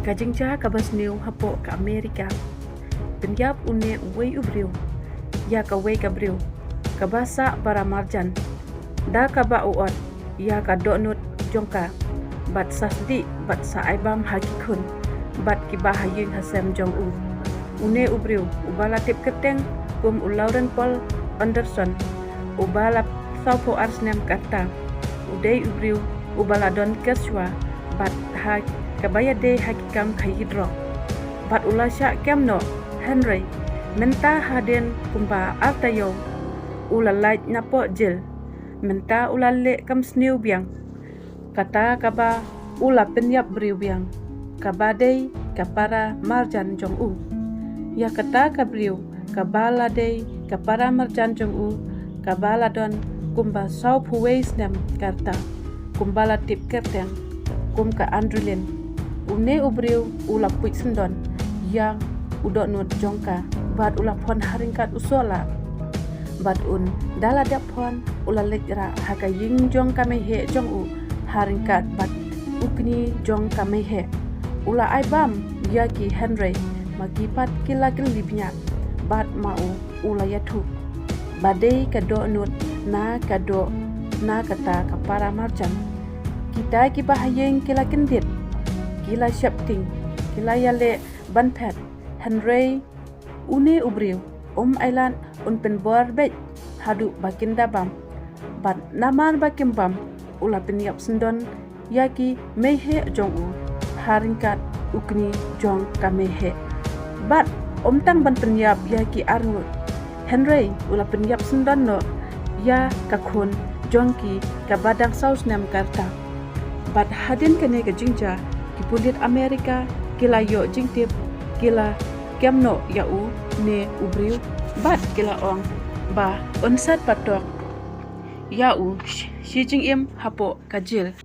Kajingja kabasniu hapo ka Amerika. Penyap une wei ubriu. Ya ka wei kabriu. Kabasa para marjan. Da ka ba uot. Ya ka donut jongka. Bat sasdi bat sa aibam hakikun. Bat kiba haying hasem jong u. Une ubriu. Ubala tip keteng kum Lauren Paul Anderson. Ubala saupo arsnem kata. Udai ubriu. Ubala don keswa. Bat ha kabaya de hakikam kahidro. Bat ulasya kemno Henry menta haden kumpa altayo. Ula light napo jil. Menta ula le kam sniu biang. Kata kaba ula penyap briu biang. Kabadei kapara marjan jong u. Ya kata kabriu kabala dei kapara marjan jong u. Kabala don kumba sau puweis nem karta. Kumbala tip kerteng kum ka Andrelin. Une ubriu ula puit sendon yang udok nut jongka. Bat ula pon haringkat usola. Bat un dala dap pon ula lekra haka ying jong kamehe jong u. Haringkat bat ukni jong kamehe. Ula aibam yaki Henry magipat kila kelibnya. Bat mau ula yatu. Badai kado nut na kado na kata kapara marjan. Kita kibahayeng kila kendit. Kila syapting. Kila yale banpet. Henry une ubriu. Island un penbor bet. Hadu bakin dabam. Bat naman bakin bam. Ula penyap sendon. Yaki mehe jong u. Haringkat ukni jong kamehe. Bat tang ban penyap yaki arngut. Henry ula penyap sendon no. Ya kakun jongki kabadang saus nem karta. Bat hadin kene ke jingja kipulit Amerika kila yo jingtip kila kemno ya u ne ubriu bat kila ong ba onsat patok ya u shi jing im hapo kajil.